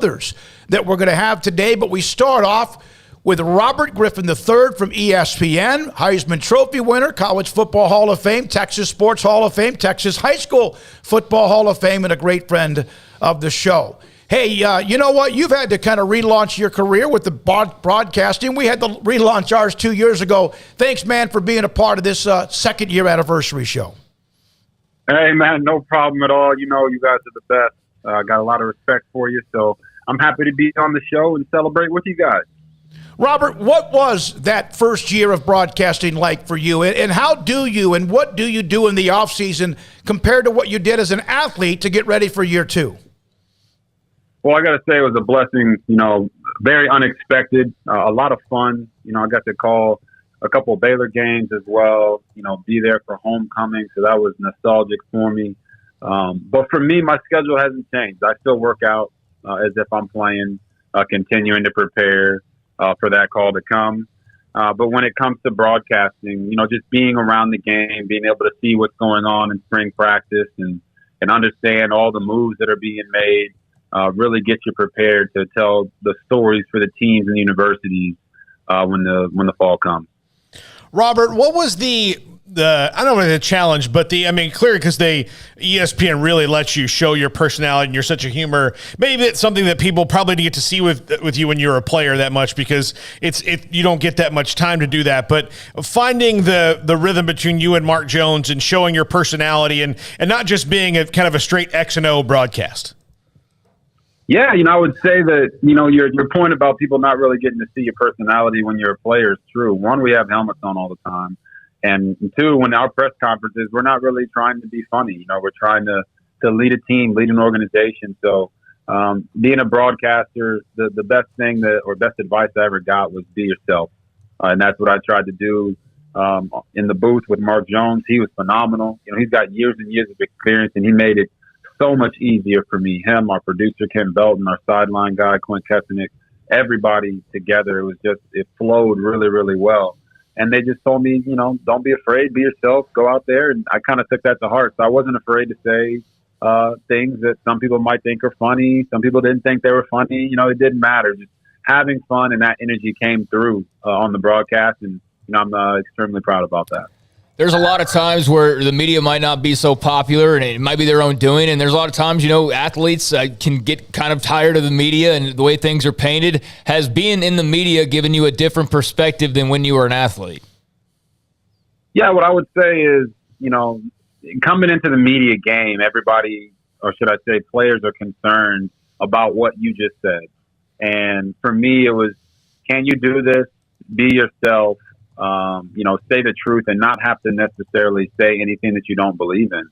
others that we're going to have today, but we start off with Robert Griffin III from ESPN, Heisman Trophy winner, College Football Hall of Fame, Texas Sports Hall of Fame, Texas High School Football Hall of Fame, and a great friend of the show. Hey, you know what? You've had to kind of relaunch your career with the broadcasting. We had to relaunch ours 2 years ago. Thanks, man, for being a part of this second-year anniversary show. Hey, man, no problem at all. You know, you guys are the best. I got a lot of respect for you, so I'm happy to be on the show and celebrate with you guys. Robert, what was that first year of broadcasting like for you, and how do you and what do you do in the offseason compared to what you did as an athlete to get ready for year two? Well, I got to say it was a blessing, you know, very unexpected, a lot of fun. You know, I got to call a couple of Baylor games as well, you know, be there for homecoming, so that was nostalgic for me. But for me, my schedule hasn't changed. I still work out as if I'm playing, continuing to prepare for that call to come. But when it comes to broadcasting, you know, just being around the game, being able to see what's going on in spring practice and understand all the moves that are being made, really gets you prepared to tell the stories for the teams and universities when the fall comes. Robert, what was the I don't know the challenge, but clearly because ESPN really lets you show your personality and you're such a humor. Maybe it's something that people probably didn't get to see with you when you're a player that much because you don't get that much time to do that. But finding the rhythm between you and Mark Jones and showing your personality and not just being a kind of a straight X and O broadcast. Yeah, you know, I would say that, you know, your point about people not really getting to see your personality when you're a player is true. One, we have helmets on all the time. And two, when our press conferences, we're not really trying to be funny. You know, we're trying to lead a team, lead an organization. So being a broadcaster, the best thing or best advice I ever got was be yourself. And that's what I tried to do in the booth with Mark Jones. He was phenomenal. You know, he's got years and years of experience, and he made it so much easier for me. Him, our producer, Ken Belton, our sideline guy, Quinn Kesenick, everybody together. It flowed really, really well. And they just told me, you know, don't be afraid, be yourself, go out there. And I kind of took that to heart. So I wasn't afraid to say things that some people might think are funny. Some people didn't think they were funny. You know, it didn't matter. Just having fun, and that energy came through on the broadcast. And, you know, I'm extremely proud about that. There's a lot of times where the media might not be so popular and it might be their own doing. And there's a lot of times, you know, athletes can get kind of tired of the media and the way things are painted. Has being in the media given you a different perspective than when you were an athlete? Yeah, what I would say is, you know, coming into the media game, everybody, or should I say players, are concerned about what you just said. And for me, it was, can you do this? Be yourself. You know, say the truth and not have to necessarily say anything that you don't believe in.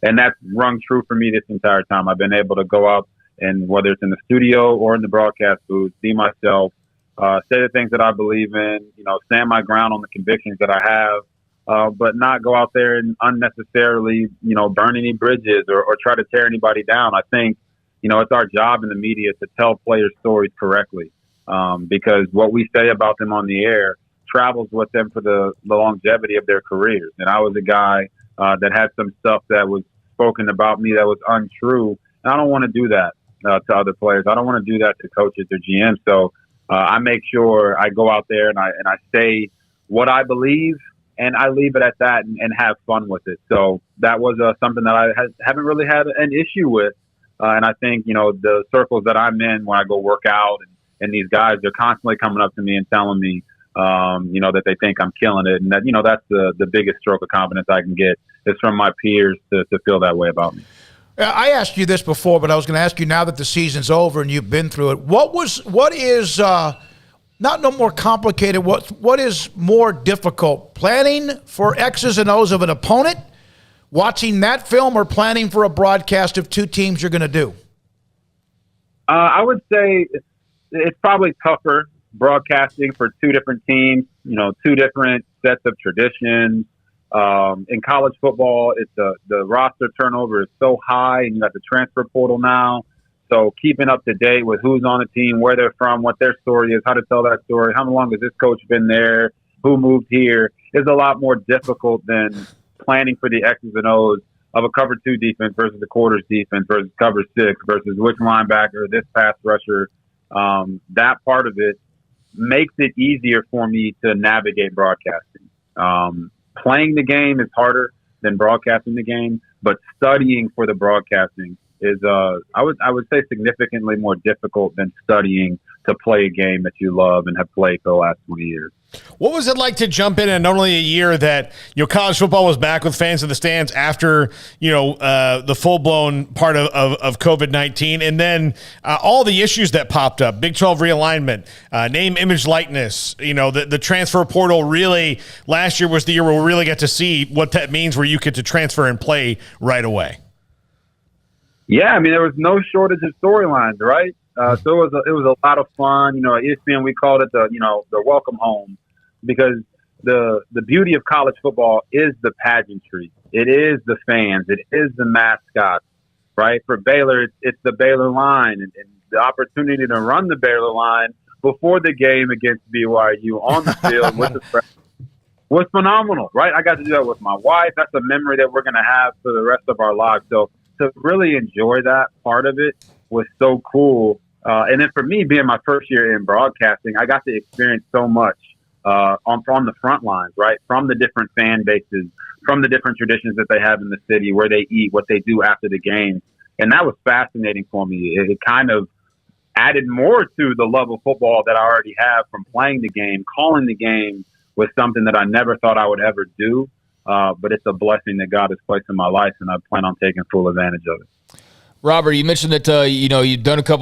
And that's rung true for me this entire time. I've been able to go out and, whether it's in the studio or in the broadcast booth, be myself, say the things that I believe in, you know, stand my ground on the convictions that I have, but not go out there and unnecessarily, you know, burn any bridges or try to tear anybody down. I think, you know, it's our job in the media to tell players' stories correctly, because what we say about them on the air travels with them for the longevity of their careers. And I was a guy that had some stuff that was spoken about me that was untrue. And I don't want to do that to other players. I don't want to do that to coaches or GMs. So I make sure I go out there and I say what I believe, and I leave it at that and have fun with it. So that was something that I haven't really had an issue with. And I think, you know, the circles that I'm in when I go work out and these guys, they're constantly coming up to me and telling me, you know, that they think I'm killing it. And that, you know, that's the biggest stroke of confidence I can get is from my peers to feel that way about me. I asked you this before, but I was going to ask you now that the season's over and you've been through it. What is not no more complicated? What is more difficult? Planning for X's and O's of an opponent, watching that film, or planning for a broadcast of two teams you're going to do? I would say it's probably tougher broadcasting for two different teams, you know, two different sets of traditions. In college football, it's the roster turnover is so high, and you got the transfer portal now. So keeping up to date with who's on the team, where they're from, what their story is, how to tell that story, how long has this coach been there, who moved here, is a lot more difficult than planning for the X's and O's of a cover 2 defense versus the quarters defense versus cover 6 versus which linebacker, this pass rusher. That part of it makes it easier for me to navigate broadcasting. Playing the game is harder than broadcasting the game, but studying for the broadcasting is, I would say, significantly more difficult than studying to play a game that you love and have played for the last 20 years. What was it like to jump in not only a year that college football was back with fans in the stands after the full blown part of COVID-19, and then all the issues that popped up, Big 12 realignment, name, image, likeness, the transfer portal. Really, last year was the year where we really got to see what that means, where you get to transfer and play right away. Yeah, I mean, there was no shortage of storylines, right? So it was a lot of fun. At ESPN, we called it the welcome home, because the beauty of college football is the pageantry. It is the fans. It is the mascots, right? For Baylor, it's the Baylor line, and the opportunity to run the Baylor line before the game against BYU on the field with the press was phenomenal, right? I got to do that with my wife. That's a memory that we're going to have for the rest of our lives. So to really enjoy that part of it was so cool. And then for me, being my first year in broadcasting, I got to experience so much from the front lines, right? From the different fan bases, from the different traditions that they have in the city, where they eat, what they do after the game. And that was fascinating for me. It kind of added more to the love of football that I already have from playing the game. Calling the game was something that I never thought I would ever do. But it's a blessing that God has placed in my life, and I plan on taking full advantage of it. Robert, you mentioned that you've done a couple